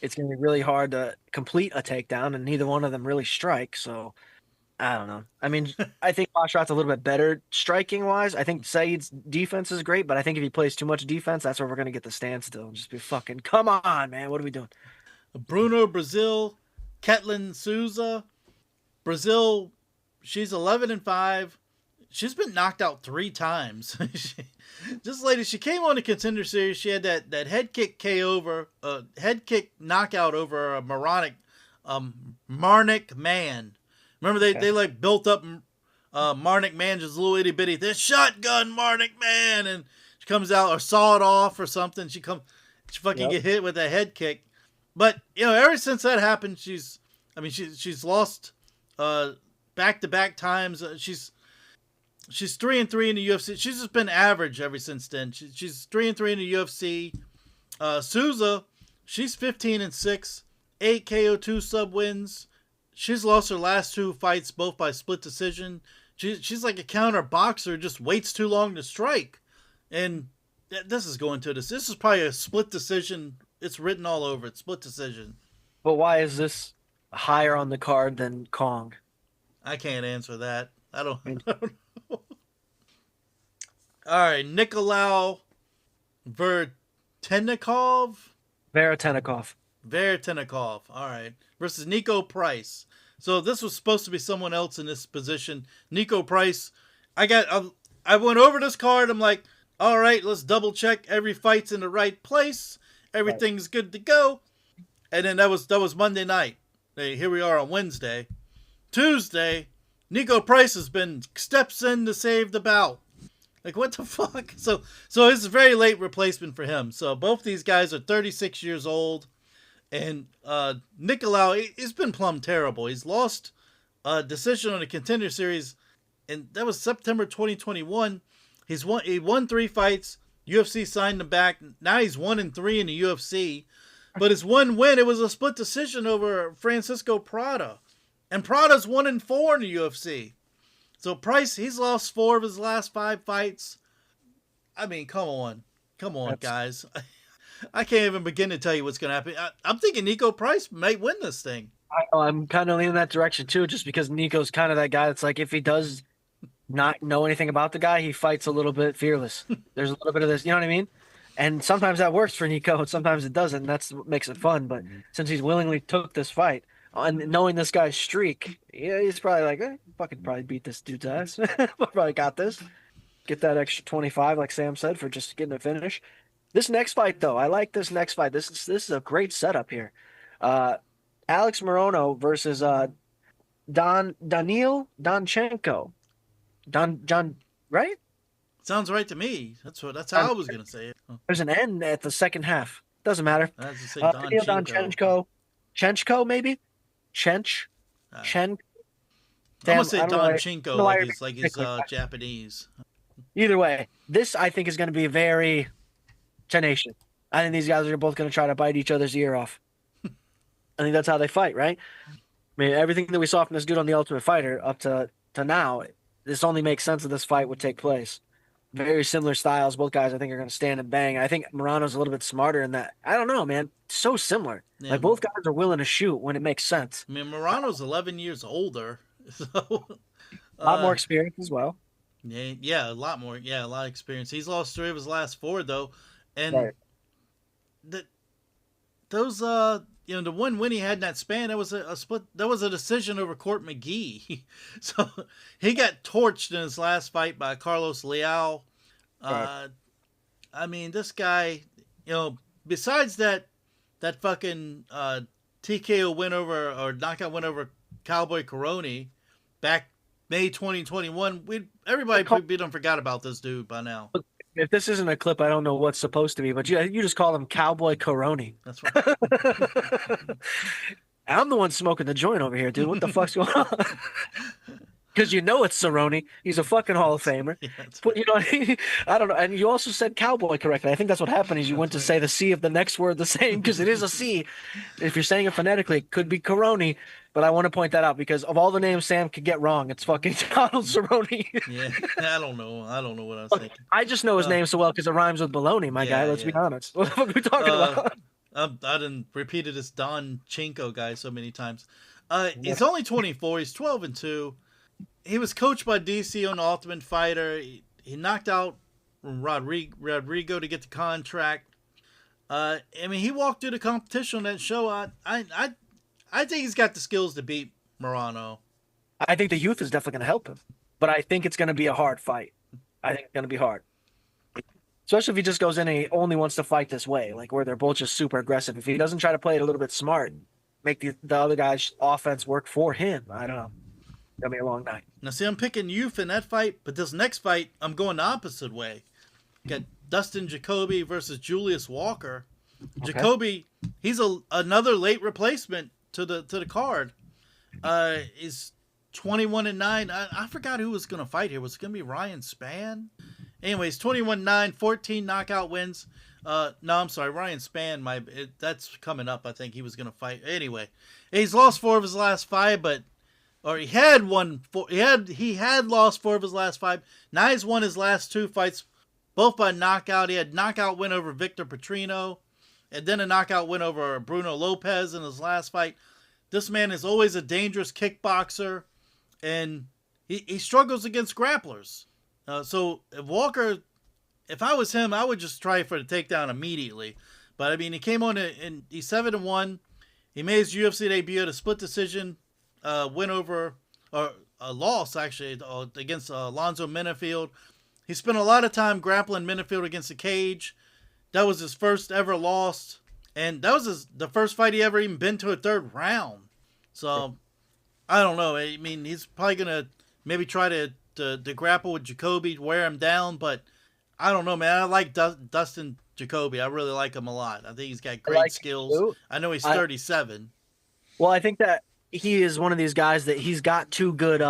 [SPEAKER 3] It's going to be really hard to complete a takedown, and neither one of them really strike. So I don't know. I mean, I think Basharat's a little bit better striking wise. I think Saeed's defense is great, but I think if he plays too much defense, that's where we're going to get the standstill. Just be fucking, come on, man. What are we doing?
[SPEAKER 2] Bruno Brazil, Ketlin Souza. Brazil, she's 11-5. She's been knocked out 3 times. This lady, she came on the Contender Series. She had that head kick head kick knockout over a Marnik Man. Remember they like built up Marnik Man, just a little itty bitty. This shotgun Marnik Man, and she comes out or saw it off or something. She fucking get hit with a head kick. But ever since that happened, she's lost back to back times. She's 3-3 in the UFC. She's just been average ever since then. She's 3-3 in the UFC. Souza, she's 15-6, 8 KO, 2 sub wins. She's lost her last 2 fights, both by split decision. She's like a counter boxer, just waits too long to strike. And this is going to this. This is probably a split decision. It's written all over it. Split decision.
[SPEAKER 3] But why is this higher on the card than Kong?
[SPEAKER 2] I can't answer that. I don't know. All right, Nicolau Veretennikov. Veretennikov. All right, versus Nico Price. So this was supposed to be someone else in this position. Nico Price. I went over this card. I'm like, all right, let's double check every fight's in the right place. Everything's good to go. And then that was Monday night. Hey, here we are on Wednesday. Tuesday, Nico Price has been steps in to save the bout. Like, what the fuck? So it's a very late replacement for him. So both these guys are 36 years old. And Nicolau, he's been plumb terrible. He's lost a decision on the Contender Series, and that was September 2021. He won 3 fights. UFC signed him back. Now he's 1-3 in the UFC. But his one win, it was a split decision over Francisco Prada. And Prada's 1-4 in the UFC. So Price, he's lost 4 of his last 5 fights. I mean, come on, guys. I can't even begin to tell you what's going to happen. I'm thinking Nico Price might win this thing.
[SPEAKER 3] I'm kind of leaning that direction too, just because Nico's kind of that guy that's like, if he does not know anything about the guy, he fights a little bit fearless. There's a little bit of this, you know what I mean? And sometimes that works for Nico, and sometimes it doesn't. And that's what makes it fun. But since he's willingly took this fight, and knowing this guy's streak, he's probably like, fucking probably beat this dude's ass. Probably got this. Get that extra 25, like Sam said, for just getting a finish. This next fight, though, I like this next fight. This is a great setup here. Alex Morono versus Daniil Danchenko. John, right?
[SPEAKER 2] Sounds right to me. That's how I was gonna say it.
[SPEAKER 3] There's an N at the second half. Doesn't matter.
[SPEAKER 2] I have to say
[SPEAKER 3] Daniil Danchenko. Chenchko, maybe? Chen?
[SPEAKER 2] I'm gonna say Danchenko, like he's Japanese.
[SPEAKER 3] Either way, this I think is going to be very tenacious. I think these guys are both going to try to bite each other's ear off. I think that's how they fight, right? I mean, everything that we saw from this dude on The Ultimate Fighter up to now, this only makes sense that this fight would take place. Very similar styles. Both guys, I think, are going to stand and bang. I think Morano's a little bit smarter in that. I don't know, man. So similar.
[SPEAKER 2] Yeah,
[SPEAKER 3] Like both guys are willing to shoot when it makes sense.
[SPEAKER 2] I mean, Morano's 11 years older, so
[SPEAKER 3] A lot more experience as well.
[SPEAKER 2] yeah, a lot more. Yeah, a lot of experience. He's lost 3 of his last 4 though, and
[SPEAKER 3] Right.
[SPEAKER 2] that those the one win he had in that span, that was a split. That was a decision over Court McGee. So he got torched in his last fight by Carlos Leal.
[SPEAKER 3] Right.
[SPEAKER 2] I mean, this guy, besides that fucking TKO win over or knockout win over Cowboy Cerrone back May 2021, everybody done forgot about this dude by now.
[SPEAKER 3] If this isn't a clip, I don't know what's supposed to be, but you just call him Cowboy Cerrone.
[SPEAKER 2] That's right.
[SPEAKER 3] I'm the one smoking the joint over here, dude. What the fuck's going on? Because you know it's Cerrone. He's a fucking Hall of Famer.
[SPEAKER 2] Yeah, that's
[SPEAKER 3] But you know what I mean? I don't know. And you also said cowboy correctly. I think that's what happened is you went to say the C of the next word the same because it is a C. If you're saying it phonetically, it could be Coroni. But I want to point that out because of all the names Sam could get wrong, it's fucking Donald Cerrone.
[SPEAKER 2] Yeah, I don't know. I don't know what I was thinking.
[SPEAKER 3] I just know his name so well because it rhymes with baloney, my guy. Let's be honest. What the fuck are we talking about?
[SPEAKER 2] I didn't repeated this Don Chinko guy so many times. He's only 24. He's 12-2. He was coached by DC on Ultimate Fighter. He knocked out Rodrigo to get the contract. I mean, he walked through the competition on that show. I think he's got the skills to beat Morano.
[SPEAKER 3] I think the youth is definitely going to help him, but I think it's going to be a hard fight. I think it's going to be hard, especially if he just goes in and he only wants to fight this way, like where they're both just super aggressive. If he doesn't try to play it a little bit smart, make the other guy's offense work for him, I don't know. It's going to be a long night.
[SPEAKER 2] Now, see, I'm picking youth in that fight, but this next fight, I'm going the opposite way. Got Dustin Jacoby versus Julius Walker. Okay. Jacoby, he's another late replacement to the card. Is 21-9. I forgot who was going to fight here. Was it going to be Ryan Spann? Anyways, 21-9, 14 knockout wins. No, I'm sorry, Ryan Spann. That's coming up. I think he was going to fight. Anyway, he's lost 4 of his last 5, he had lost 4 of his last 5. Now he's won his last 2 fights, both by knockout. He had knockout win over Victor Petrino, and then a knockout win over Bruno Lopez in his last fight. This man is always a dangerous kickboxer, and he struggles against grapplers. So if I was him, I would just try for the takedown immediately. But I mean, he came on and he's 7-1. He made his UFC debut at a split decision win over, or a loss actually, against Alonzo Menifield. He spent a lot of time grappling Menifield against the cage. That was his first ever loss, and that was the first fight he ever even been to a 3rd round. So I don't know. I mean, he's probably gonna maybe try to grapple with Jacoby, wear him down, but I don't know, man. I like Dustin Jacoby. I really like him a lot. I think he's got great skills. I know he's 37.
[SPEAKER 3] Well, I think that he is one of these guys that he's got 2 good,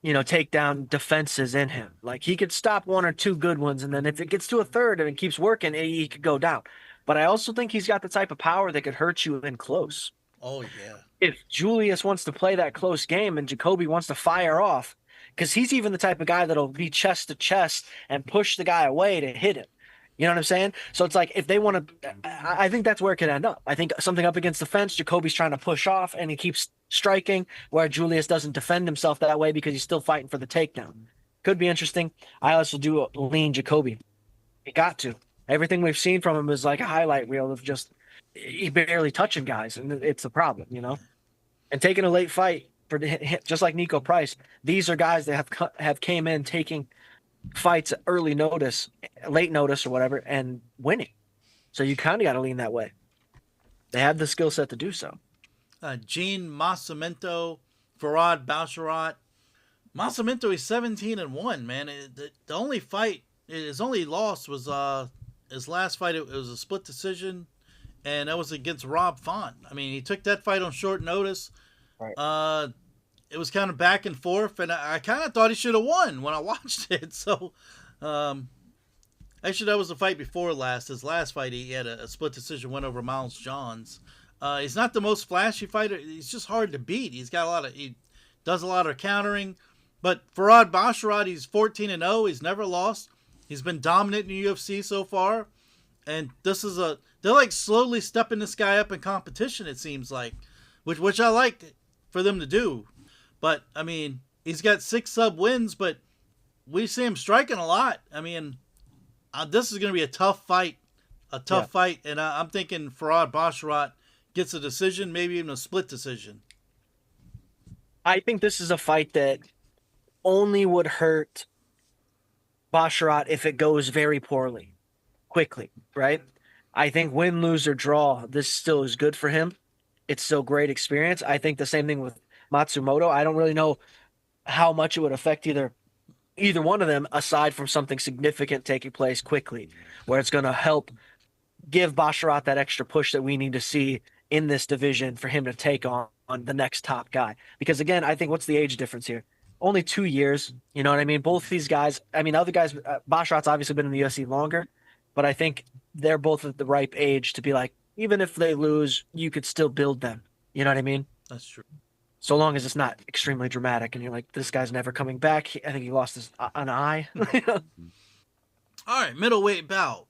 [SPEAKER 3] takedown defenses in him. Like he could stop 1 or 2 good ones, and then if it gets to a 3rd and it keeps working, he could go down. But I also think he's got the type of power that could hurt you in close.
[SPEAKER 2] Oh yeah.
[SPEAKER 3] If Julius wants to play that close game and Jacoby wants to fire off, because he's even the type of guy that'll be chest to chest and push the guy away to hit him. You know what I'm saying? So it's like if they want to, I think that's where it could end up. I think something up against the fence, Jacoby's trying to push off and he keeps striking, where Julius doesn't defend himself that way because he's still fighting for the takedown. Could be interesting. I also do lean Jacoby. He got to. Everything we've seen from him is like a highlight reel of just he barely touching guys, and it's a problem, And taking a late fight for just like Nico Price, these are guys that have came in taking fights at late notice or whatever, and winning. So you kind of got to lean that way. They have the skill set to do so.
[SPEAKER 2] Gene Massimento, Farad Basharat. Massimento is 17-1, man. The only fight, his only loss was his last fight. It was a split decision, and that was against Rob Font. I mean, he took that fight on short notice. Right. It was kind of back and forth, and I kind of thought he should have won when I watched it. So, actually, that was the fight before last. His last fight, he had a split decision win over Miles Johns. He's not the most flashy fighter. He's just hard to beat. He does a lot of countering. But Farad Basharat, he's 14-0. He's never lost. He's been dominant in the UFC so far, and they're like slowly stepping this guy up in competition. It seems like, which I like for them to do. But I mean, he's got 6 sub wins, but we see him striking a lot. I mean, this is going to be a tough fight, fight, and I'm thinking Farhad Basharat gets a decision, maybe even a split decision.
[SPEAKER 3] I think this is a fight that only would hurt Basharat if it goes very poorly, quickly, right? I think win, lose, or draw, this still is good for him. It's still great experience. I think the same thing with Matsumoto. I don't really know how much it would affect either one of them, aside from something significant taking place quickly, where it's going to help give Basharat that extra push that we need to see in this division for him to take on the next top guy. Because again, I think what's the age difference here? Only 2 years. You know what I mean? Both these guys, I mean, other guys, Basharat's obviously been in the UFC longer, but I think they're both at the ripe age to be like, even if they lose, you could still build them. You know what I mean?
[SPEAKER 2] That's true.
[SPEAKER 3] So long as it's not extremely dramatic and you're like, this guy's never coming back. I think he lost an eye.
[SPEAKER 2] All right, middleweight bout.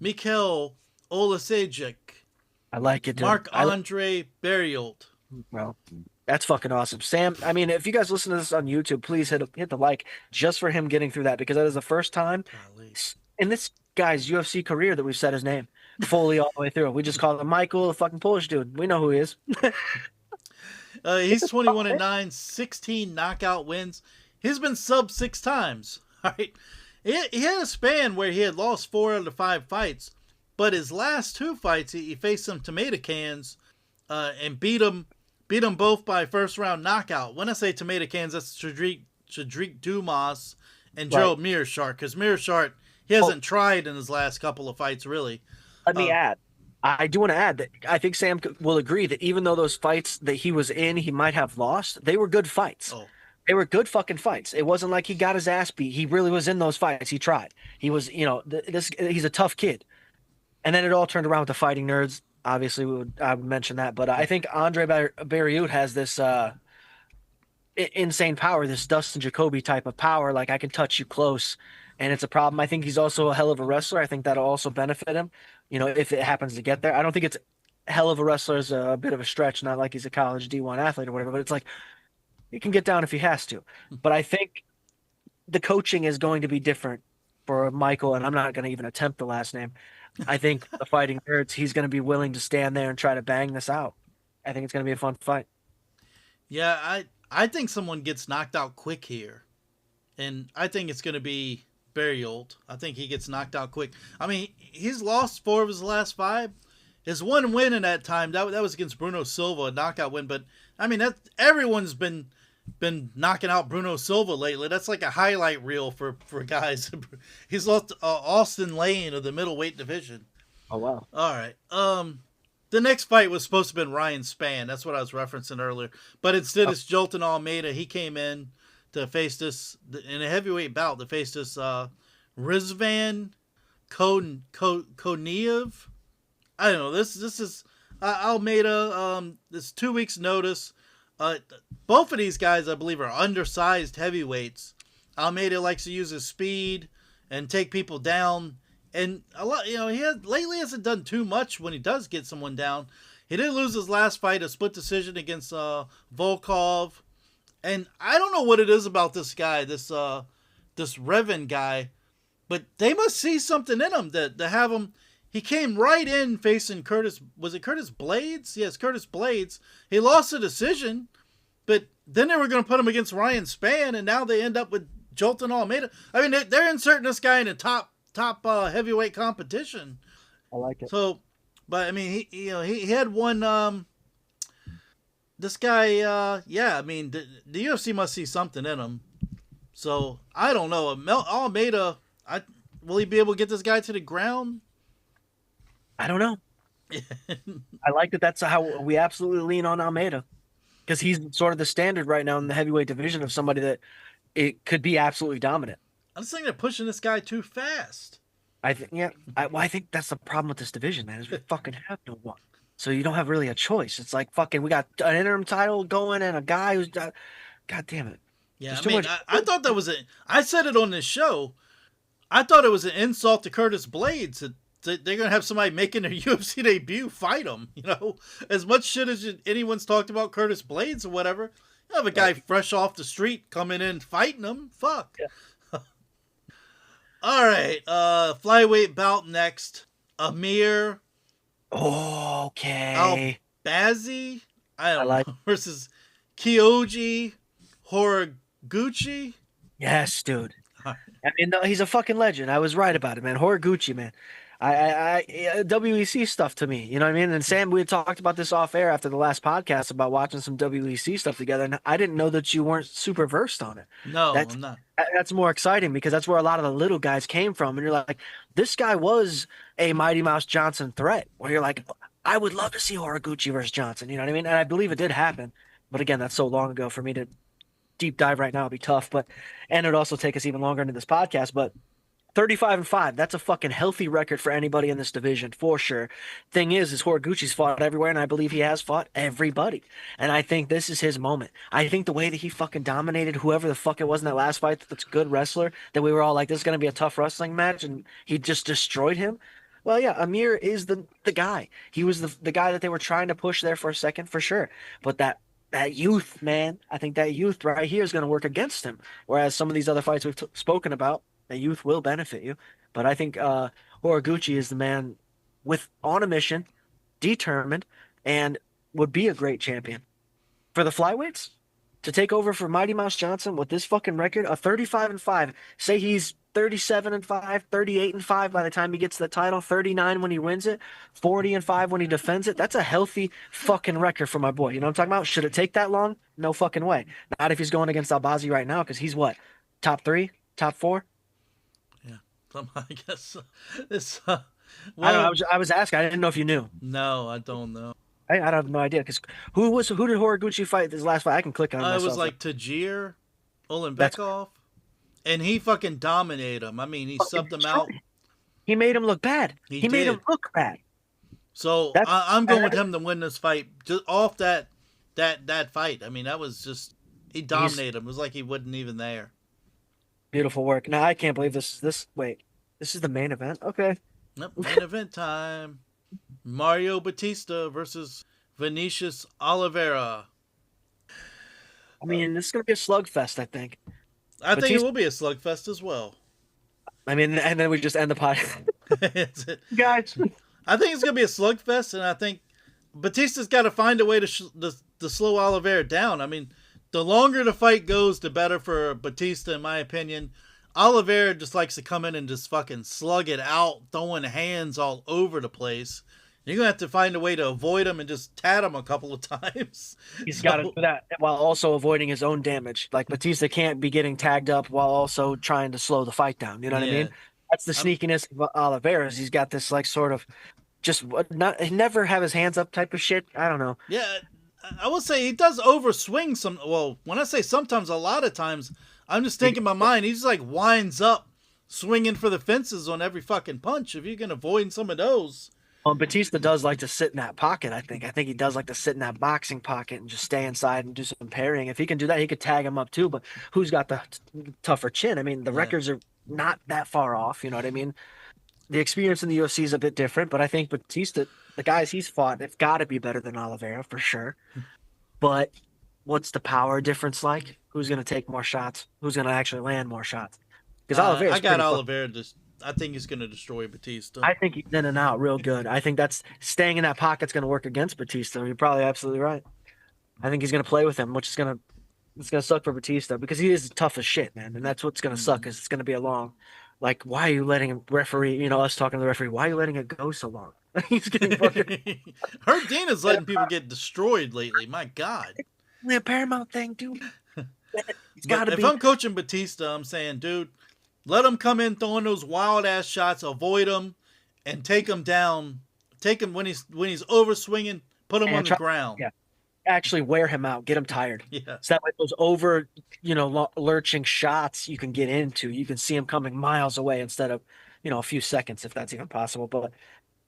[SPEAKER 2] Mikhail Olasejic.
[SPEAKER 3] I like it, dude.
[SPEAKER 2] Marc-Andre Barriault.
[SPEAKER 3] Well, that's fucking awesome. Sam, I mean, if you guys listen to this on YouTube, please hit the like just for him getting through that, because that is the first time in this guy's UFC career that we've said his name fully all the way through. We just call him Michael, the fucking Polish dude. We know who he is.
[SPEAKER 2] He's 21-9, 16 knockout wins. He's been sub 6 times. All right, he had a span where he had lost 4 out of 5 fights, but his last 2 fights he faced some tomato cans and beat them both by first round knockout. When I say tomato cans, that's Shadrick Dumas and Gerald Meerschaert, because Meerschaert, he hasn't tried in his last couple of fights really.
[SPEAKER 3] Let me add. I do want to add that I think Sam will agree that even though those fights that he was in, he might have lost, they were good fights.
[SPEAKER 2] Oh.
[SPEAKER 3] They were good fucking fights. It wasn't like he got his ass beat. He really was in those fights. He tried. He was, he's a tough kid. And then it all turned around with the Fighting Nerds. Obviously, I would mention that. But I think Andre Barriault has this insane power, this Dustin Jacoby type of power. Like, I can touch you close, and it's a problem. I think he's also a hell of a wrestler. I think that'll also benefit him, if it happens to get there. I don't think it's hell of a wrestler is a bit of a stretch, not like he's a college D1 athlete or whatever, but it's like he can get down if he has to. But I think the coaching is going to be different for Michael, and I'm not going to even attempt the last name. I think the Fighting Nerds, he's going to be willing to stand there and try to bang this out. I think it's going to be a fun fight.
[SPEAKER 2] Yeah, I think someone gets knocked out quick here. And I think it's going to be Barriault. I think he gets knocked out quick. I mean, he's lost 4 of his last 5. His one win in that time, that was against Bruno Silva, a knockout win. But, I mean, everyone's been knocking out Bruno Silva lately. That's like a highlight reel for guys. He's lost Austin Lane of the middleweight division.
[SPEAKER 3] Oh, wow.
[SPEAKER 2] All right. The next fight was supposed to have been Ryan Spann. That's what I was referencing earlier. But instead, it's Jolton Almeida. He came in to face this, in a heavyweight bout, to face this Rizvan Koniev. I don't know. This is Almeida. This 2 weeks notice. Both of these guys, I believe, are undersized heavyweights. Almeida likes to use his speed and take people down. And a lot, lately hasn't done too much when he does get someone down. He did lose his last fight, a split decision against Volkov. And I don't know what it is about this guy, this Revan guy, but they must see something in him to have him. He came right in facing Curtis. Was it Curtis Blades? Yes, Curtis Blades. He lost the decision, but then they were going to put him against Ryan Spann, and now they end up with Jolton Almeida. I mean, they're inserting this guy in a top heavyweight competition.
[SPEAKER 3] I like it.
[SPEAKER 2] So, but I mean, he had one. This guy, I mean, the UFC must see something in him. So I don't know. Almeida, will he be able to get this guy to the ground?
[SPEAKER 3] I don't know. I like that. That's how we absolutely lean on Almeida, because he's sort of the standard right now in the heavyweight division of somebody that it could be absolutely dominant.
[SPEAKER 2] I just think they're pushing this guy too fast.
[SPEAKER 3] I think that's the problem with this division, man. Is we fucking have no one, so you don't have really a choice. It's like fucking we got an interim title going and a guy who's God damn it.
[SPEAKER 2] Yeah, I mean, I thought that was it. I said it on this show. I thought it was an insult to Curtis Blades that they're gonna have somebody making their UFC debut fight him. You know, as much shit as anyone's talked about Curtis Blades or whatever, you have a guy fresh off the street coming in fighting him. Fuck.
[SPEAKER 3] Yeah.
[SPEAKER 2] All right, flyweight bout next. Amir
[SPEAKER 3] Okay.
[SPEAKER 2] Albazi, I don't
[SPEAKER 3] like-
[SPEAKER 2] know, versus Kyoji Horiguchi.
[SPEAKER 3] Yes, dude. I mean, no, he's a fucking legend. I was right about it, man. Horiguchi, man. WEC stuff to me, you know what I mean? And Sam, we had talked about this off air after the last podcast about watching some WEC stuff together, and I didn't know that you weren't super versed on it.
[SPEAKER 2] No,
[SPEAKER 3] That's-
[SPEAKER 2] I'm not.
[SPEAKER 3] That's more exciting because that's where a lot of the little guys came from. And you're like, this guy was a Mighty Mouse Johnson threat, where you're like, I would love to see Horiguchi versus Johnson, you know what I mean? And I believe it did happen. But again, that's so long ago for me to deep dive right now would be tough, and it would also take us even longer into this podcast. But 35-5, that's a fucking healthy record for anybody in this division for sure. Thing is Horiguchi's fought everywhere, and I believe he has fought everybody. And I think this is his moment. I think the way that he fucking dominated whoever the fuck it was in that last fight, that's a good wrestler, that we were all like, this is gonna be a tough wrestling match, and he just destroyed him. Well, yeah, Amir is the guy. He was the guy that they were trying to push there for a second, for sure. But that youth, man, I think that youth right here is going to work against him. Whereas some of these other fights we've spoken about, that youth will benefit you. But I think Horiguchi is the man on a mission, determined, and would be a great champion. For the flyweights, to take over for Mighty Mouse Johnson with this fucking record, a 35-5. Say he's 37-5, 38-5 by the time he gets the title, 39 when he wins it, 40-5 when he defends it. That's a healthy fucking record for my boy. You know what I'm talking about? Should it take that long? No fucking way. Not if he's going against Albazi right now, because he's what? Top 3? Top 4?
[SPEAKER 2] Yeah, I guess this.
[SPEAKER 3] I don't know. I was asking. I didn't know if you knew.
[SPEAKER 2] No, I don't know.
[SPEAKER 3] I have no idea, because who did Horiguchi fight this last fight? I can click on it myself.
[SPEAKER 2] It was like Tajir Ulanbekov, and he fucking dominated him. I mean, he subbed him out.
[SPEAKER 3] He made him look bad. He made him look bad.
[SPEAKER 2] So I'm going with him to win this fight just off that fight. I mean, that was just he dominated him. It was like he wasn't even there.
[SPEAKER 3] Beautiful work. Now I can't believe this. Wait, this is the main event. Okay.
[SPEAKER 2] Yep, main event time. Mario Batista versus Vinicius Oliveira.
[SPEAKER 3] I mean, this is gonna be a slugfest, I think.
[SPEAKER 2] I think it will be a slugfest as well.
[SPEAKER 3] I mean, and then we just end the podcast. Guys,
[SPEAKER 2] I think it's gonna be a slugfest, and I think Batista's got to find a way to slow Oliveira down. I mean, the longer the fight goes, the better for Batista, in my opinion. Oliveira just likes to come in and just fucking slug it out, throwing hands all over the place. You're gonna have to find a way to avoid him and just tat him a couple of times.
[SPEAKER 3] He's got to do that while also avoiding his own damage. Like Batista can't be getting tagged up while also trying to slow the fight down. You know what I mean? That's the sneakiness of Oliveira. He's got this like sort of just never have his hands up type of shit. I don't know.
[SPEAKER 2] Yeah, I will say he does overswing some. Well, when I say sometimes, a lot of times, I'm just thinking in my mind, he just like winds up swinging for the fences on every fucking punch. If you can avoid some of those.
[SPEAKER 3] Batista does like to sit in that pocket, I think. I think he does like to sit in that boxing pocket and just stay inside and do some parrying. If he can do that, he could tag him up too. But who's got the tougher chin? I mean, the records are not that far off. You know what I mean? The experience in the UFC is a bit different, but I think Batista, the guys he's fought, they've got to be better than Oliveira for sure. But what's the power difference like? Who's going to take more shots? Who's going to actually land more shots? Because Oliveira,
[SPEAKER 2] I got Oliveira. I think he's going to destroy Batista.
[SPEAKER 3] I think he's in and out real good. I think that's staying in that pocket's going to work against Batista. You're probably absolutely right. I think he's going to play with him, which is going to suck for Batista because he is tough as shit, man. And that's what's going to suck is it's going to be a long, like, why are you letting a referee, you know, us talking to the referee, why are you letting it go so long? He's getting fucking.
[SPEAKER 2] Herb Dean letting people get destroyed lately. My God.
[SPEAKER 3] A Paramount thing, dude. It's got to be.
[SPEAKER 2] If I'm coaching Batista, I'm saying, dude, let him come in throwing those wild ass shots, avoid him, and take him down. Take him when he's over swinging, put him on the ground.
[SPEAKER 3] Yeah, actually wear him out, get him tired.
[SPEAKER 2] Yeah,
[SPEAKER 3] so that way those over, lurching shots you can get into. You can see him coming miles away instead of, a few seconds if that's even possible. But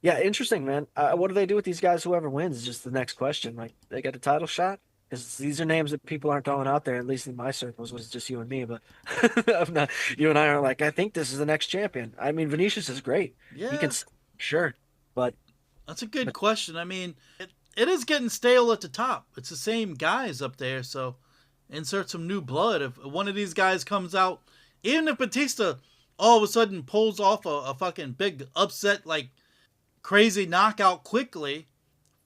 [SPEAKER 3] yeah, interesting, man. What do they do with these guys? Whoever wins is just the next question. Like they get a title shot. because these are names that people aren't throwing out there. At least in my circles, was just you and me. But I'm not. You and I are like, I think this is the next champion. I mean, Vinicius is great. He
[SPEAKER 2] Yeah,
[SPEAKER 3] can, sure, but
[SPEAKER 2] that's a good question. I mean, it is getting stale at the top. It's the same guys up there, so insert some new blood. If one of these guys comes out, even if Batista all of a sudden pulls off a fucking big upset, like crazy knockout quickly,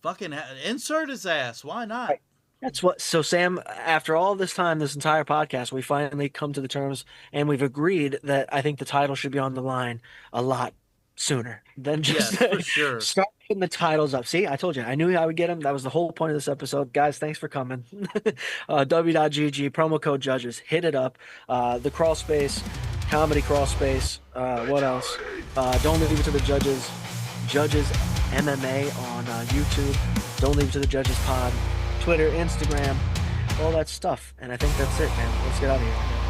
[SPEAKER 2] fucking insert his ass. Why not?
[SPEAKER 3] Right. That's what. So, Sam, after all this time, this entire podcast, we finally come to the terms and we've agreed that I think the title should be on the line a lot sooner than just
[SPEAKER 2] Yes, for sure.
[SPEAKER 3] start putting the titles up. See, I told you, I knew I would get them. That was the whole point of this episode. Guys, thanks for coming. W.GG, promo code judges, hit it up. The crawl space, comedy crawl space. What else? Don't leave it to the judges. Judges MMA on YouTube. Don't leave it to the judges pod. Twitter, Instagram, all that stuff. And I think that's it, man. Let's get out of here.